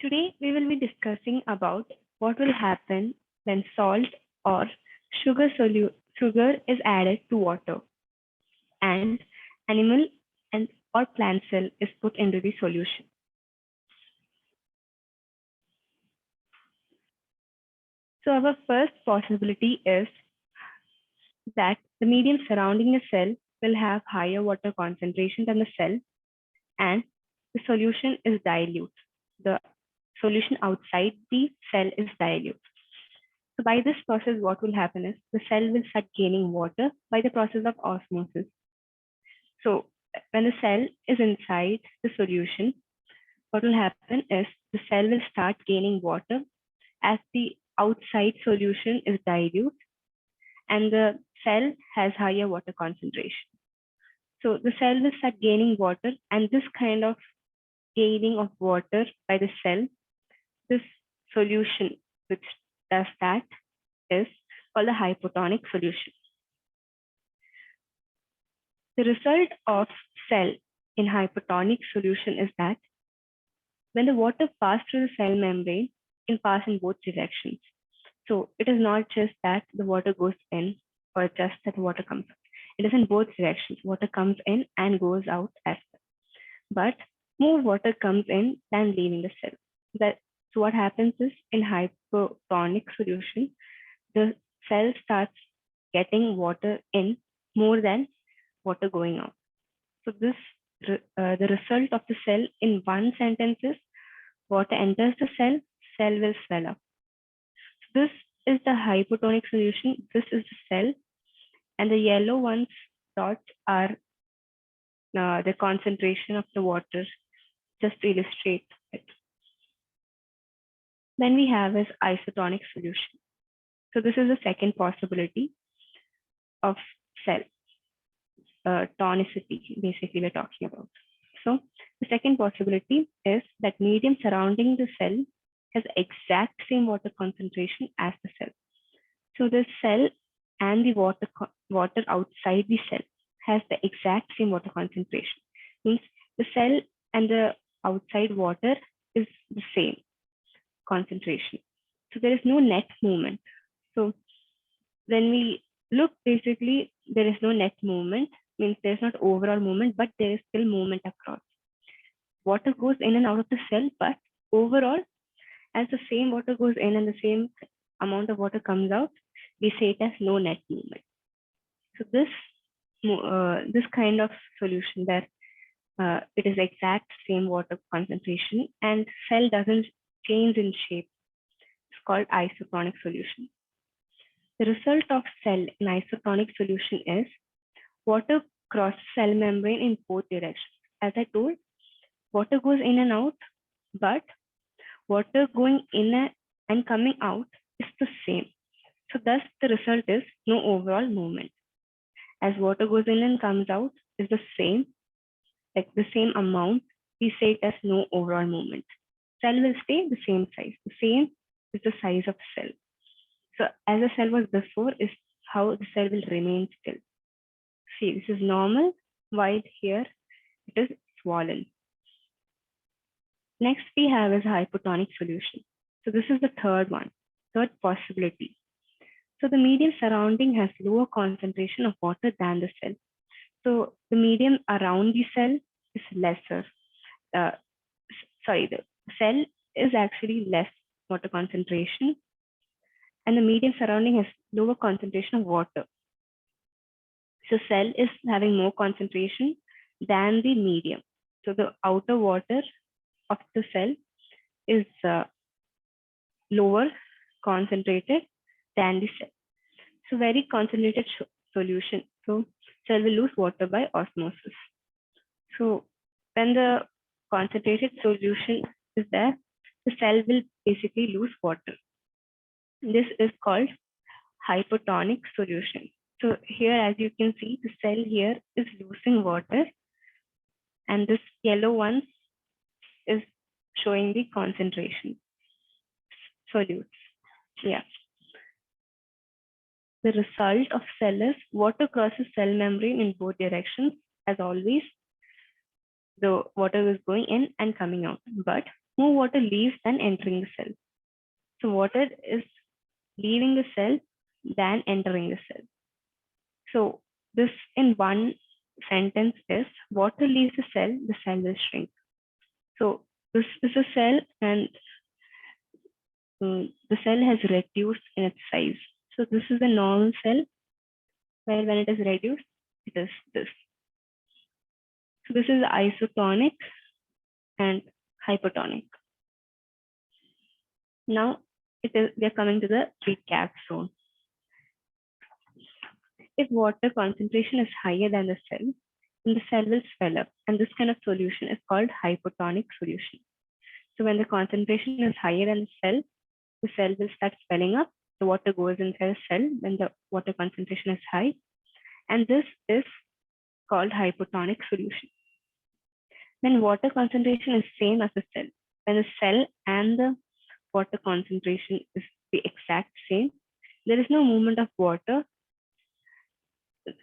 Today we will be discussing about what will happen when salt or sugar is added to water and animal and or plant cell is put into the solution. So our first possibility is that the medium surrounding a cell will have higher water concentration than the cell and the solution is dilute. The solution outside the cell is dilute. So by this process, what will happen is the cell will start gaining water by the process of osmosis. So when the cell is inside the solution, what will happen is the cell will start gaining water as the outside solution is dilute and the cell has higher water concentration. So the cell will start gaining water, and this kind of gaining of water by the cell, this solution which does that is called a hypotonic solution. The result of cell in hypotonic solution is that when the water passes through the cell membrane, it can pass in both directions. So it is not just that the water goes in or just that the water comes out. It is in both directions. Water comes in and goes out as well. But more water comes in than leaving the cell. So what happens is in hypotonic solution, the cell starts getting water in more than water going out. So the result of the cell in one sentence is water enters the cell, cell will swell up. So this is the hypotonic solution. This is the cell, and the yellow ones dots are the concentration of the water, just to illustrate it. Then we have is isotonic solution. So this is the second possibility of cell. Tonicity, basically we're talking about. So the second possibility is that medium surrounding the cell has exact same water concentration as the cell. So the cell and the water outside the cell has the exact same water concentration. Means the cell and the outside water is the same concentration. So there is no net movement. So when we look, basically there is no net movement, means there's not overall movement, but there is still movement across. Water goes in and out of the cell, but overall, as the same water goes in and the same amount of water comes out, we say it as no net movement. So this kind of solution that it is exact same water concentration and cell doesn't change in shape, it's called isotonic solution. The result of cell in isotonic solution is water crosses cell membrane in both directions. As I told, water goes in and out, but water going in and coming out is the same. So thus the result is no overall movement. As water goes in and comes out is the same, like the same amount, we say it as no overall movement. Cell will stay the same size. The same is the size of cell. So as the cell was before is how the cell will remain still. See, this is normal, while here it is swollen. Next we have is hypotonic solution. So this is the third possibility. So the medium surrounding has lower concentration of water than the cell. So the medium around the cell is lesser. The cell is actually less water concentration, and the medium surrounding has lower concentration of water. So cell is having more concentration than the medium. So the outer water of the cell is lower concentrated than the cell. So very concentrated solution. So cell will lose water by osmosis. So when the concentrated solution is there, the cell will basically lose water. This is called hypotonic solution. So here, as you can see, the cell here is losing water, and this yellow one is showing the concentration solutes. Yeah. The result of cell is water crosses cell membrane in both directions. As always, the water is going in and coming out, but more water leaves than entering the cell. So water is leaving the cell than entering the cell. So this in one sentence is water leaves the cell will shrink. So this is a cell and the cell has reduced in its size. So this is a normal cell where when it is reduced, it is this. So this is isotonic and hypotonic. Now we are coming to the recap zone. If water concentration is higher than the cell, then the cell will swell up, and this kind of solution is called hypotonic solution. So when the concentration is higher than the cell will start swelling up. The water goes inside the cell when the water concentration is high, and this is called hypotonic solution. When water concentration is same as the cell, when the cell and the water concentration is the exact same, there is no movement of water.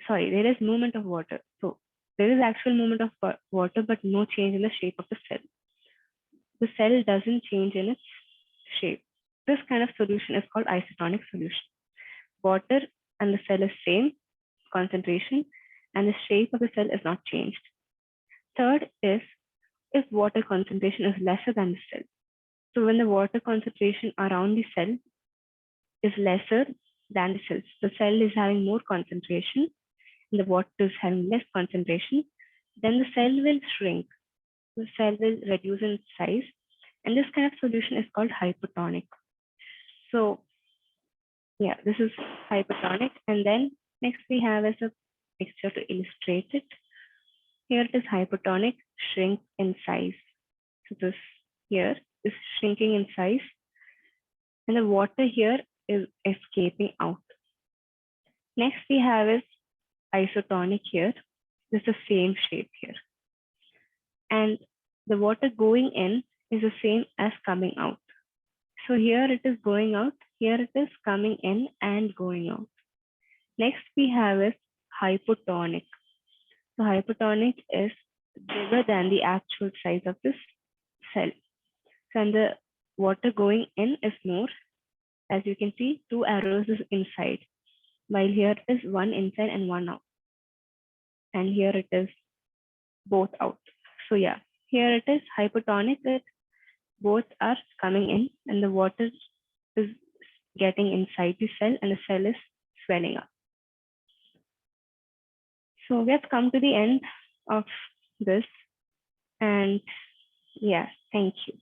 Sorry, there is movement of water. So there is actual movement of water, but no change in the shape of the cell. The cell doesn't change in its shape. This kind of solution is called isotonic solution. Water and the cell is same concentration, and the shape of the cell is not changed. Third is if water concentration is lesser than the cell. So when the water concentration around the cell is lesser than the cell is having more concentration, and the water is having less concentration, then the cell will shrink. The cell will reduce in size, and this kind of solution is called hypotonic. So yeah, this is hypotonic, and then next we have as a picture to illustrate it. Here it is hypotonic, shrink in size. So this here is shrinking in size, and the water here is escaping out. Next we have is isotonic here. This is the same shape here. And the water going in is the same as coming out. So here it is going out, here it is coming in and going out. Next we have is hypotonic. So hypotonic is bigger than the actual size of this cell. So and the water going in is more. As you can see, 2 arrows is inside, while here is one inside and one out. And here it is both out. So yeah, here it is hypotonic, that both are coming in and the water is getting inside the cell and the cell is swelling up. So we have come to the end of this, and yeah, thank you.